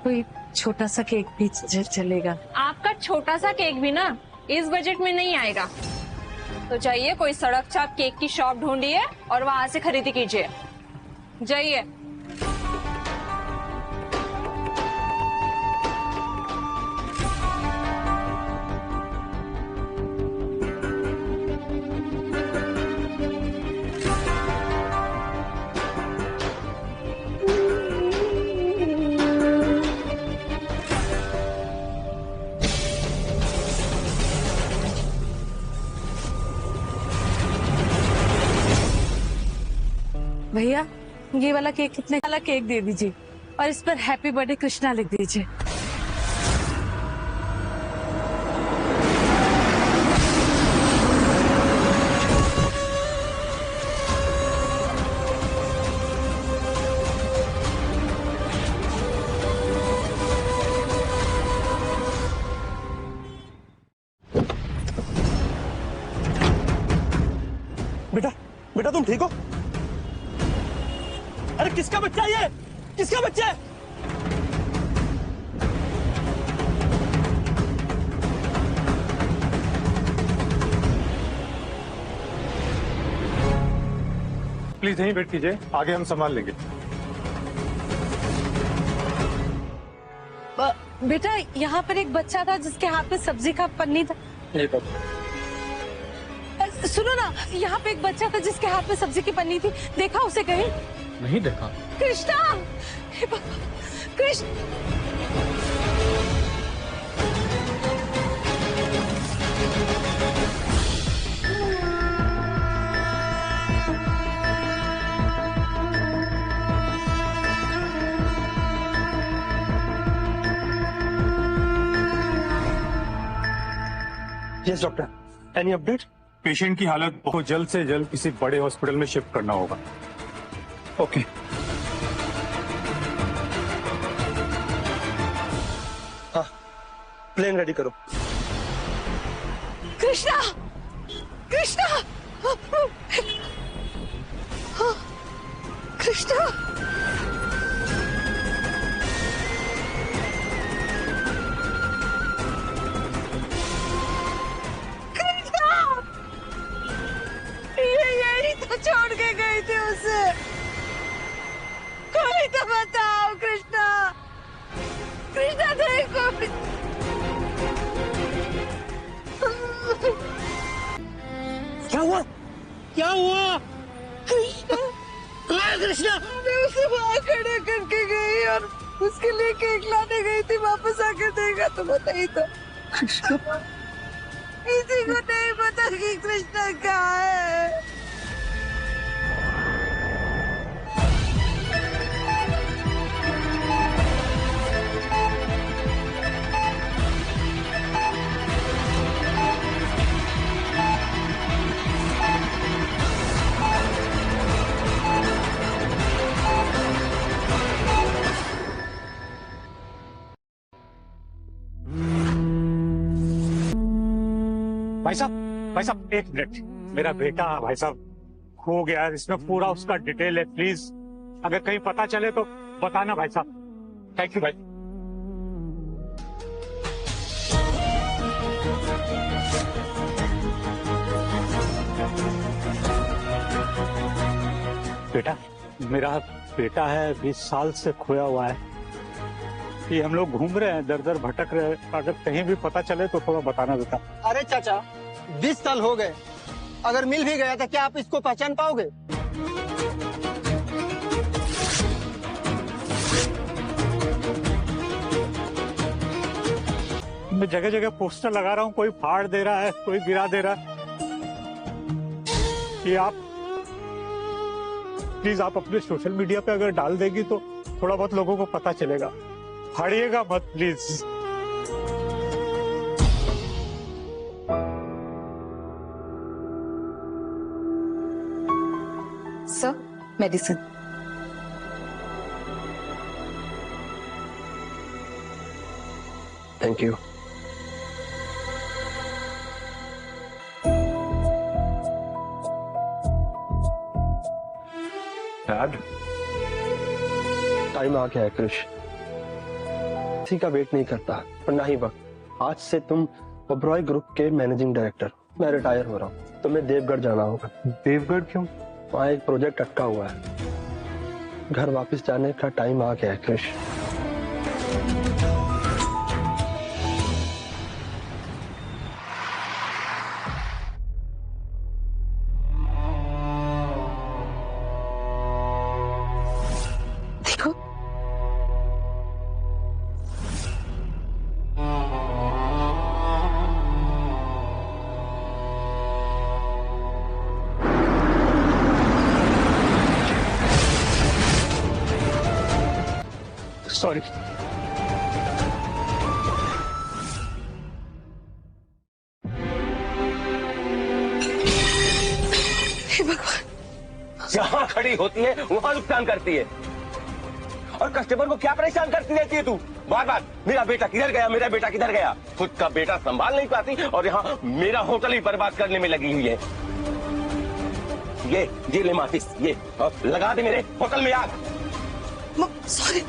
कोई छोटा सा केक भी चलेगा। आपका छोटा सा केक भी ना इस बजट में नहीं आएगा, तो जाइए कोई सड़क चाप केक की शॉप ढूंढिए और वहां से खरीदी कीजिए। जाइए। भैया ये वाला केक कितने वाला केक दे दीजिए और इस पर हैप्पी बर्थडे कृष्णा लिख दीजिए। बेटा बेटा तुम ठीक हो? अरे किसका बच्चा ये? किसका बच्चा है? प्लीज यहीं वेट कीजिए, आगे हम संभाल लेंगे। बेटा यहाँ पर एक बच्चा था जिसके हाथ में सब्जी का पन्नी था। नहीं तो सुनो ना, यहाँ पे एक बच्चा था जिसके हाथ में सब्जी की पन्नी थी, देखा उसे कहीं? नहीं देखा। कृष्णा, हे बाबा, Krishna. Yes doctor, any update? Patient की हालत बहुत जल्द से जल्द किसी बड़े हॉस्पिटल में शिफ्ट करना होगा। ओके। हाँ, प्लेन रेडी करो। कृष्णा, कृष्णा, कृष्णा। छोड़ के गई थी उसे, कोई तो बताओ कृष्णा, कृष्णा देखो। क्या हुआ? क्या हुआ? कृष्णा, कृष्णा, मैं उसे वहाँ खड़ा करके गई और उसके लिए केक लाने गई थी, वापस आकर देखा तो बताई तो कृष्णा। किसी को नहीं पता कि कृष्णा कहाँ है। भाई साहब एक मिनट, मेरा बेटा भाई साहब खो गया, इसमें पूरा उसका डिटेल है, प्लीज अगर कहीं पता चले तो बताना भाई साहब। थैंक यू भाई। बेटा, मेरा बेटा है, 20 साल से खोया हुआ है। ये हम लोग घूम रहे हैं, दर दर भटक रहे हैं, अगर कहीं भी पता चले तो थोड़ा बताना बेटा। अरे चाचा, 20 साल हो गए, अगर मिल भी गया तो क्या आप इसको पहचान पाओगे? मैं जगह जगह पोस्टर लगा रहा हूँ, कोई फाड़ दे रहा है, कोई गिरा दे रहा है। ये आप प्लीज आप अपने सोशल मीडिया पे अगर डाल देगी तो थोड़ा बहुत लोगों को पता चलेगा। फाड़िएगा मत please. Sir, medicine. Thank you. Dad, time आ गया है कृष, किसी का वेट नहीं करता और ना ही वक्त। आज से तुम ओबरॉय ग्रुप के मैनेजिंग डायरेक्टर। मैं रिटायर हो रहा हूँ, तुम्हें देवगढ़ जाना होगा। देवगढ़ क्यों? वहाँ एक प्रोजेक्ट अटका हुआ है। घर वापस जाने का टाइम आ गया है क्रिश। देखो सॉरी। हे भगवान, जहाँ खड़ी होती है वहाँ नुकसान करती है और कस्टमर को क्या परेशान करती रहती है तू? बार बार मेरा बेटा किधर गया, मेरा बेटा किधर गया। खुद का बेटा संभाल नहीं पाती और यहाँ मेरा होटल ही बर्बाद करने में लगी हुई है। ये ले माचिस, ये और लगा दे मेरे होटल में आग। सॉरी।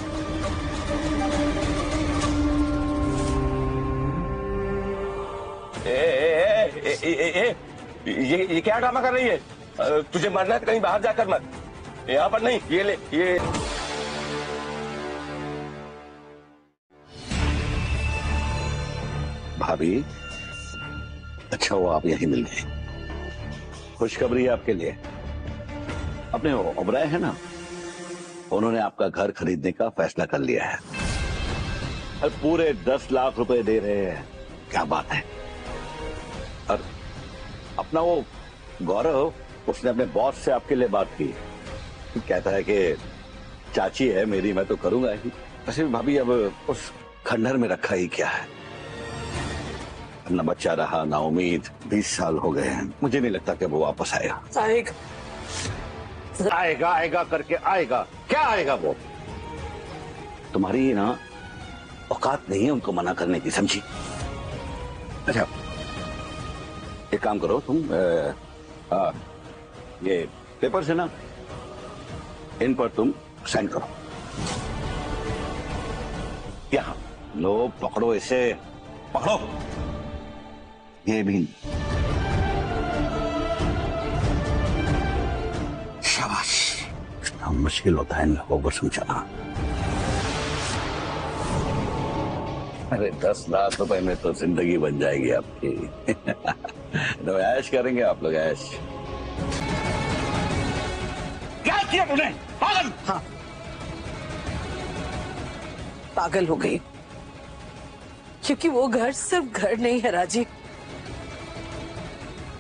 ये क्या ड्रामा कर रही है? तुझे मरना है तो कहीं बाहर जाकर मत, यहाँ पर नहीं। ये ले, ये भाभी, अच्छा वो आप यहीं मिल गए। खुशखबरी है आपके लिए। अपने ओबराय है ना, उन्होंने आपका घर खरीदने का फैसला कर लिया है और पूरे 10 लाख रुपए दे रहे हैं। क्या बात है। और अपना वो गौरव, उसने अपने बॉस से आपके लिए बात की। कहता है कि चाची है मेरी, मैं तो करूंगा ही। वैसे भाभी अब उस खंडहर में रखा ही क्या है। ना बच्चा रहा ना उम्मीद। 20 साल हो गए हैं। मुझे नहीं लगता कि वो वापस आएगा। आएगा आएगा करके आएगा। क्या आएगा वो? तुम्हारी ना औकात नहीं है उनको मना करने की, समझी? अच्छा एक काम करो तुम, ये पेपर है ना, इन पर तुम साइन करो। यहाँ लो, पकड़ो इसे, पकड़ो। ये भी शाबाश। इतना मुश्किल होता है इन लोगों को समझाना। अरे 10 लाख रुपए में तो जिंदगी बन जाएगी आपकी। तो ऐश करेंगे आप लोग, ऐश। क्या किया तूने? पागल। हाँ, पागल हो गई, क्योंकि वो घर सिर्फ घर नहीं है राजी।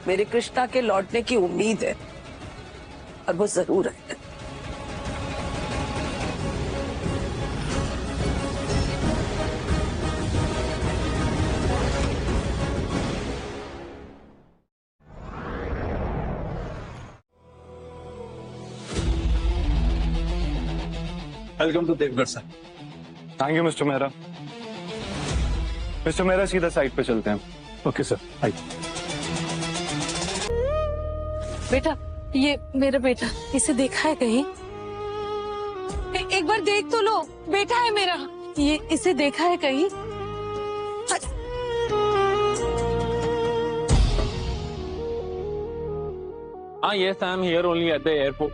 मेरे कृष्णा के लौटने की उम्मीद है और वो जरूर है। Welcome to Deogarh sir. Thank you mister Mehra. Mister Mehra सीधा साइड पे चलते हैं। ओके सर, आइए। बेटा, ये मेरा बेटा, इसे देखा है कहीं? एक बार देख तो लो, बेटा है मेरा। ये इसे देखा है कहीं? Yes, I am here only at the airport.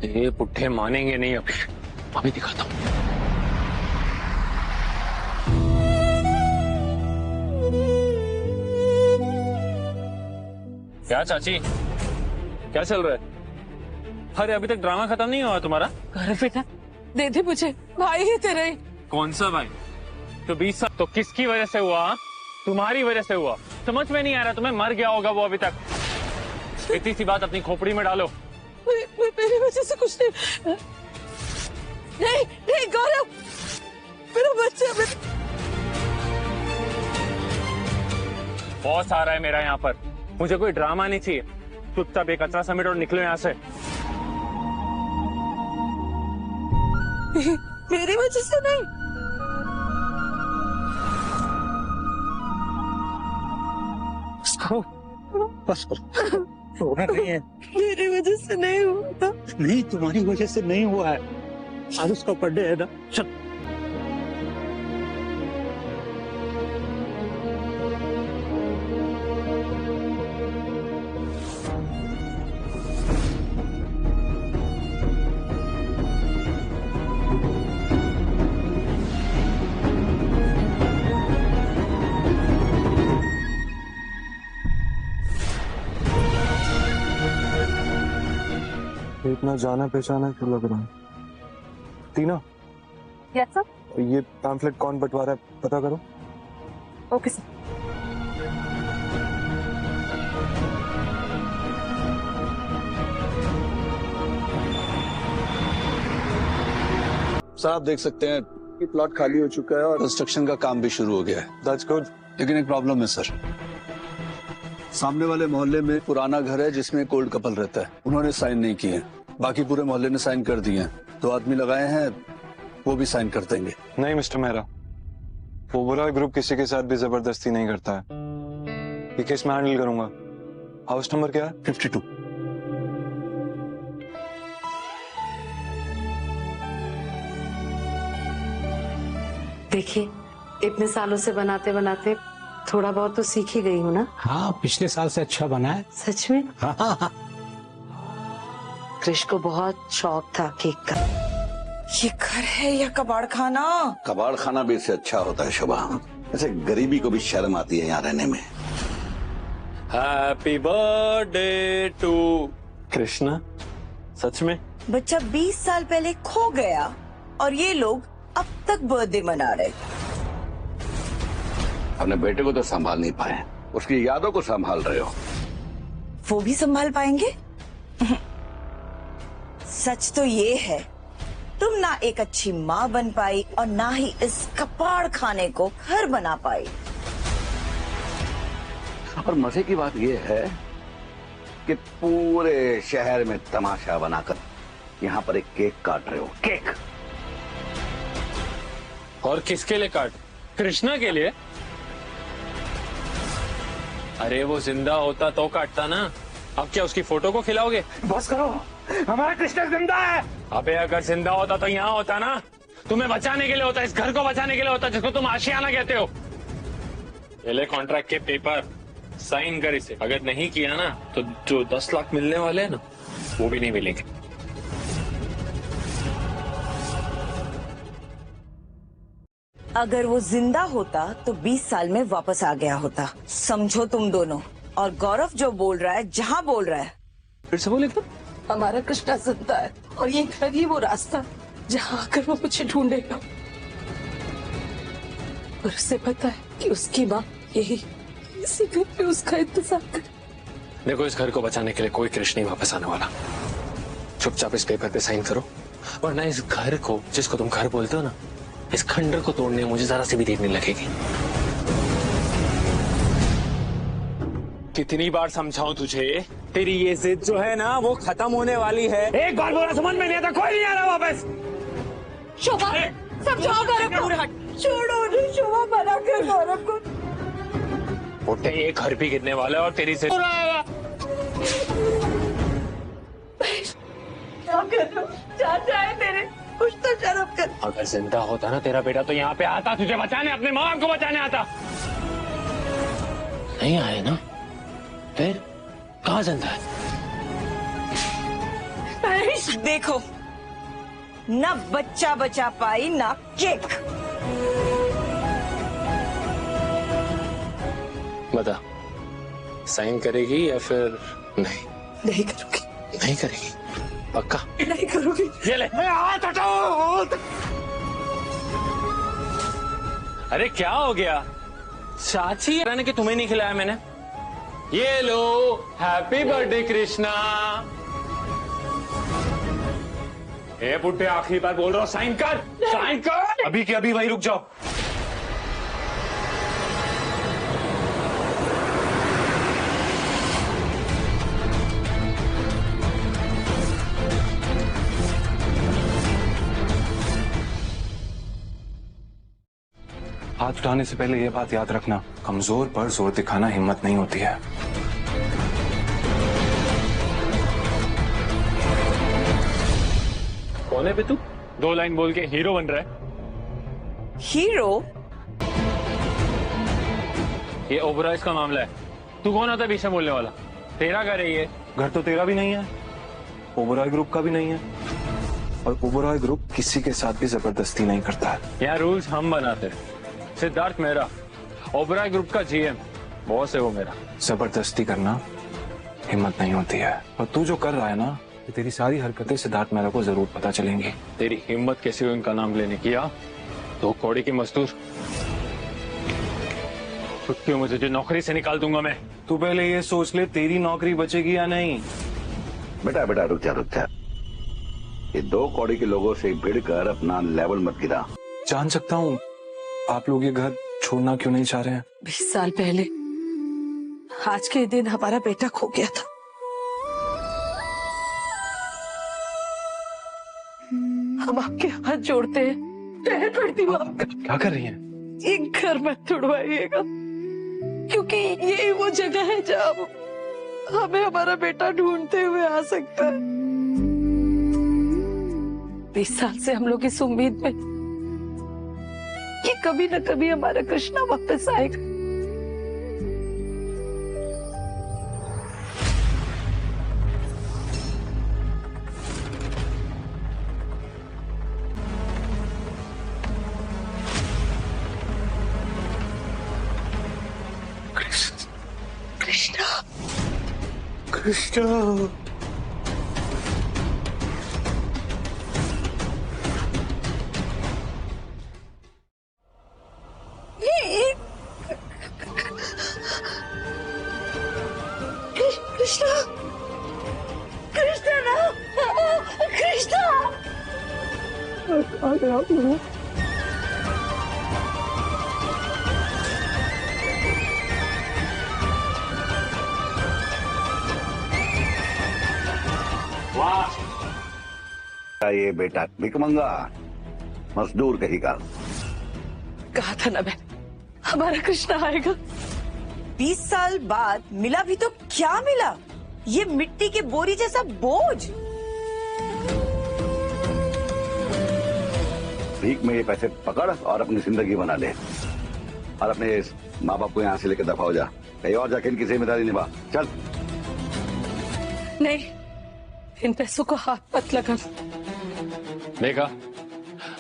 ये पुट्ठे मानेंगे नहीं अभी। अभी दिखाता हूँ। क्या चाची, क्या चल रहा है? अरे अभी तक ड्रामा खत्म नहीं हुआ तुम्हारा? अरे बेटा, दे दे मुझे, भाई ही तेरे। कौन सा भाई? तो 20 साल तो किसकी वजह से हुआ? तुम्हारी वजह से हुआ। समझ में नहीं आ रहा तुम्हें? मर गया होगा वो अभी तक। इतनी सी बात अपनी खोपड़ी में डालो। मेरी वजह से कुछ नहीं। नहीं नहीं गौरव, मेरा बच्चा। बॉस आ रहा है मेरा यहाँ पर। मुझे कोई ड्रामा नहीं चाहिए। चुपचाप एक कचरा समेट और निकलो यहाँ से। मेरी वजह से नहीं। बस रोना नहीं है। मेरी वजह से नहीं हुआ था। नहीं, तुम्हारी वजह से नहीं हुआ है। आज उसका बर्थडे है ना, चल। इतना जाना पहचाना क्यों लग रहा है? टीना, यस सर। ये पैम्फलेट कौन बंटवा रहा है पता करो। Okay sir. सर आप देख सकते हैं कि प्लॉट खाली हो चुका है और कंस्ट्रक्शन का काम भी शुरू हो गया है। That's good. लेकिन एक प्रॉब्लम है सर, सामने वाले मोहल्ले में पुराना घर है जिसमें एक ओल्ड कपल रहता है, उन्होंने साइन नहीं किए, बाकी पूरे मोहल्ले ने साइन कर दिए हैं। 2 आदमी लगाए हैं, वो भी साइन कर देंगे। नहीं मिस्टर मेहरा, वो बुरा ग्रुप किसी के साथ भी जबरदस्ती नहीं करता है। ये केस मैं हैंडल करूंगा। हाउस नंबर क्या है? 52। देखिए, इतने सालों से बनाते बनाते थोड़ा बहुत तो सीख ही गई हूँ ना। हाँ, पिछले साल से अच्छा बना है। सच में? हाँ। कृष को बहुत शौक था केक का। ये घर है या कबाड़ खाना? कबाड़ खाना भी इससे अच्छा होता है शोभा। ऐसे गरीबी को भी शर्म आती है यहाँ रहने में। Happy birthday to Krishna. सच में बच्चा 20 साल पहले खो गया और ये लोग अब तक बर्थडे मना रहे। अपने बेटे को तो संभाल नहीं पाए, उसकी यादों को संभाल रहे हो। वो भी संभाल पाएंगे? सच तो ये है, तुम ना एक अच्छी माँ बन पाई और ना ही इस कपाड़ खाने को घर बना पाई। और मजे की बात यह है कि पूरे शहर में तमाशा बनाकर यहाँ पर एक केक काट रहे हो। केक। और किसके लिए काट? कृष्णा के लिए? अरे वो जिंदा होता तो काटता ना। अब क्या उसकी फोटो को खिलाओगे? बस करो, हमारा कृष्णा जिंदा है। अबे अगर जिंदा होता तो यहाँ होता ना, तुम्हें बचाने के लिए होता, इस घर को बचाने के लिए होता जिसको तुम आशियाना कहते हो। पहले कॉन्ट्रैक्ट के पेपर साइन कर इसे। अगर नहीं किया ना तो जो 10 लाख मिलने वाले हैं ना वो भी नहीं मिलेंगे। अगर वो जिंदा होता तो 20 साल में वापस आ गया होता। समझो तुम दोनों। और गौरव जो बोल रहा है, जहाँ बोल रहा है, फिर से बोले। हमारा कृष्णा जिंदा है और ये घर ही वो रास्ता जहाँ आकर वो मुझे ढूंढेगा। और उसे पता है कि उसकी माँ यही इसी घर पे उसका इंतजार कर। देखो, इस घर को बचाने के लिए कोई कृष्ण नहीं वापस आने वाला। चुपचाप इस पेपर पे साइन करो, वरना इस घर को, जिसको तुम घर बोलते हो ना, इस खंडर को तोड़ने में मुझे जरा सी भी देर नहीं लगेगी। कितनी बार समझाऊं तुझे, तेरी ये जिद जो है ना वो खत्म होने वाली है। एक बार बोला समझ में नहीं आता, कोई नहीं आ रहा वापस। शोभा समझाओ गौरव को। छोड़ो नहीं शोभा, मना कर गौरव को। बोटे ये घर भी गिरने वाला है और तेरी जिद। क्या कर रहे हो? चाचा है तेरे, कुछ तो शर्म कर। अगर जिंदा होता ना तेरा बेटा तो यहाँ पे आता, तुझे बचाने, अपने माँ बाप को बचाने आता। नहीं आए ना, फिर कहाँ जिंदा है? देखो, ना बच्चा बचा पाई ना केक। बता, साइन करेगी या फिर नहीं? नहीं करूंगी। नहीं करेगी? पक्का? नहीं करूंगी। ये ले। हाथ हटाओ। अरे क्या हो गया? चाची ने कि तुम्हें नहीं खिलाया मैंने। ये लो, हैप्पी बर्थडे कृष्णा। ए बुड्ढे, आखिरी बार बोल रहा हूँ, साइन कर, साइन कर। अभी के अभी वहीं रुक जाओ। हाथ उठाने से पहले यह बात याद रखना, कमजोर पर जोर दिखाना हिम्मत नहीं होती है। कौन है बे तू? 2 लाइन बोल के हीरो बन रहा है। हीरो? ये ओबरॉयज का मामला है। तू कौन होता है पीछे बोलने वाला? तेरा घर है ये। घर तो तेरा भी नहीं है, ओबरॉय ग्रुप का भी नहीं है, और ओबरॉय ग्रुप किसी के साथ भी जबरदस्ती नहीं करता है। यहाँ रूल्स हम बनाते हैं। सिद्धार्थ मेहरा, ओबरॉय ग्रुप का जीएम, बॉस है वो मेरा। जबरदस्ती करना हिम्मत नहीं होती है, और तू जो कर रहा है ना, ये तेरी सारी हरकतें सिद्धार्थ मेहरा को जरूर पता चलेंगी। तेरी हिम्मत कैसी हुई इनका नाम लेने की? 2 कौड़ी की मजदूर। क्यों मुझे जो नौकरी से निकाल दूंगा मैं। तू पहले ये सोच ले तेरी नौकरी बचेगी या नहीं। बेटा बेटा रुक जा। ये 2 कौड़ी के लोगों से भिड़कर अपना लेवल मत गिरा। जान सकता हूँ आप लोग ये घर छोड़ना क्यों नहीं चाह रहे हैं? 20 साल पहले आज के दिन हमारा बेटा खो गया था। हम आपके हाथ जोड़ते हैं, पैर पड़ती हूँ आपका। क्या कर रही हैं? ये घर मत तोड़वाइएगा, क्योंकि यही वो जगह है जहाँ हमें हमारा बेटा ढूंढते हुए आ सकता है। 20 साल से हम लोग इस उम्मीद में कि कभी न कभी हमारा कृष्णा वापस आएगा। कृष्णा ये बेटा भिकमंगा मजदूर कहीं का। कहा था ना मैं, हमारा कृष्णा आएगा। 20 साल बाद मिला भी तो क्या मिला? ये मिट्टी के बोरी जैसा बोझ। भीख में ये पैसे पकड़ और अपनी जिंदगी बना ले, और अपने माँ बाप को यहाँ से लेकर दफा हो जा। कहीं और जाके इनकी जिम्मेदारी निभा। चल। नहीं, इन पैसों को हाथ मत लगा। देखा,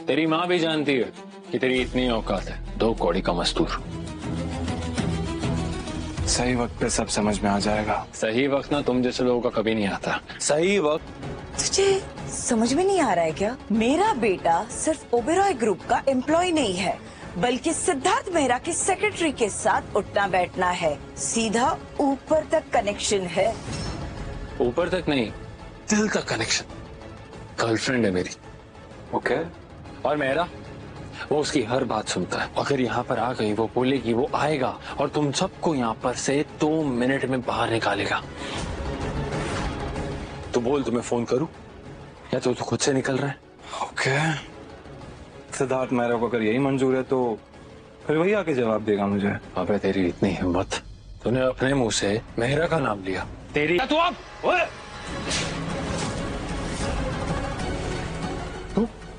तेरी माँ भी जानती है कि तेरी इतनी औकात है। 2 कौड़ी का मजदूर। सही वक्त पे सब समझ में आ जाएगा। सही वक्त ना तुम जैसे लोगों का कभी नहीं आता। सही वक्त। तुझे समझ में नहीं आ रहा है क्या? मेरा बेटा सिर्फ ओबेरॉय ग्रुप का एम्प्लॉय नहीं है, बल्कि सिद्धार्थ मेहरा के सेक्रेटरी के साथ उठना बैठना है। सीधा ऊपर तक कनेक्शन है। ऊपर तक नहीं, दिल तक कनेक्शन। गर्लफ्रेंड है मेरी। ओके। और मेरा, वो उसकी हर बात सुनता है। अगर यहाँ पर आ गई, वो बोलेगी, वो आएगा और तुम सबको यहाँ पर से 2 मिनट में बाहर निकालेगा। तो बोल, तुम्हें फोन करूं या तो खुद से निकल रहा है? ओके। सिद्धार्थ मेहरा को अगर यही मंजूर है तो फिर वही आके जवाब देगा मुझे। अबे तेरी इतनी हिम्मत, तूने अपने मुंह से मेहरा का नाम लिया। तेरी तू अब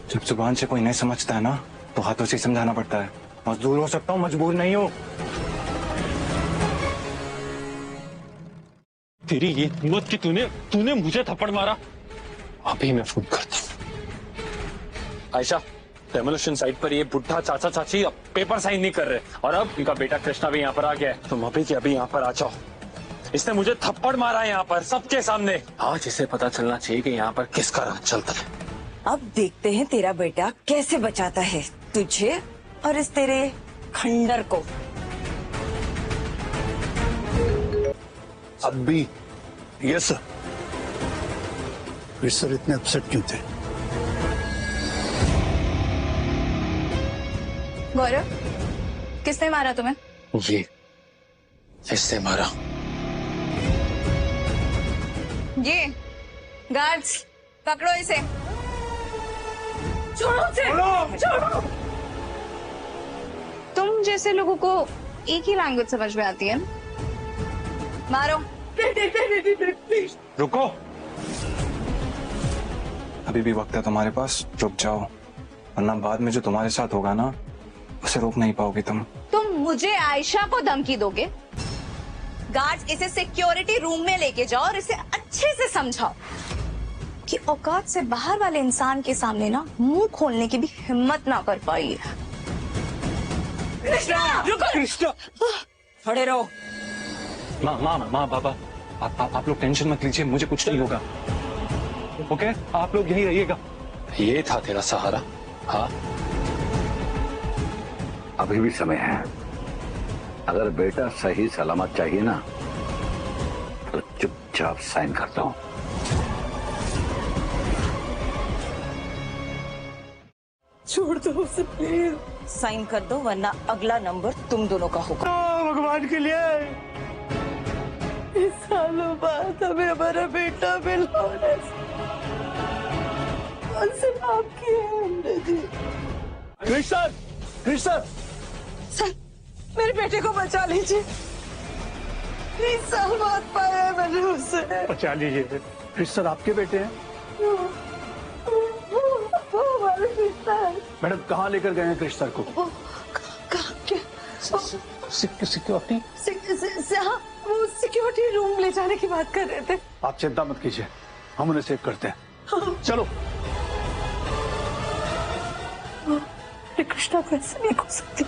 जब जुबान से कोई नहीं समझता है ना, तो हाथों से समझाना पड़ता है। मजदूर हो सकता हूँ, मजबूर नहीं हूँ। तेरी ये हिम्मत कि तूने मुझे थप्पड़ मारा। अभी मैं फोन करता हूँ। आयशा, डेमोलिशन साइट पर ये बुढ़ा चाचा चाची अब पेपर साइन नहीं कर रहे, और अब इनका बेटा कृष्णा भी यहाँ पर आ गया है। तुम अभी के अभी यहाँ पर आ जाओ। इसने मुझे थप्पड़ मारा है यहाँ पर सबके सामने। आज इसे पता चलना चाहिए कि यहाँ पर किसका राज चलता है। अब देखते हैं तेरा बेटा कैसे बचाता है तुझे और इस तेरे खंडर को। अब भी? Yes sir. फिर सर इतने अपसेट क्यों थे? गौरव, किसने मारा तुम्हें? ये इसने मारा। ये गार्ड्स, पकड़ो इसे। छोड़ो उसे, छोड़ो। तुम जैसे लोगों को एक ही लैंग्वेज समझ में आती है। मारो। रुको। अभी भी वक्त है तुम्हारे पास, रुक जाओ, वरना बाद में जो तुम्हारे साथ होगा ना उसे रोक नहीं पाओगी तुम। तुम मुझे आयशा को धमकी दोगे? गार्ड्स, इसे सिक्योरिटी रूम में लेके जाओ और इसे अच्छे से समझाओ कि औकात से बाहर वाले इंसान के सामने ना मुंह खोलने की भी हिम्मत ना कर पाई है। कृष्णा, रुको। कृष्णा, खड़े रहो। माँ बाबा, आप लोग टेंशन मत लीजिए, मुझे कुछ नहीं होगा। ओके, आप लोग यहीं रहिएगा। ये था तेरा सहारा? हाँ, अभी भी समय है। अगर बेटा सही सलामत चाहिए ना तो चुपचाप साइन करता हूं। छोड़ दो उसे प्लीज। साइन कर दो वरना अगला नंबर तुम दोनों का होगा। भगवान के लिए इस सालों बाद हमें हमारा बेटा मिला। कौन से पाप किए हैं हमने जी? कृष्ण, कृष्ण, सर, मेरे बेटे को बचा लीजिए। 20 साल बाद पाया मैंने उसे। बचा लीजिए। कृष्ण आपके बेटे हैं? वो हमारे बेटा है। मैडम कहाँ लेकर गए हैं कृष्ण को? कहाँ क्या? सिक्योरिटी? हाँ, वो सिक्योरिटी रूम ले जाने की बात कर रहे थे। आप चिंता मत कीजिए, हम उन्हें सेव करते हैं। चलो। कृष्णा को ऐसे नहीं हो सकती।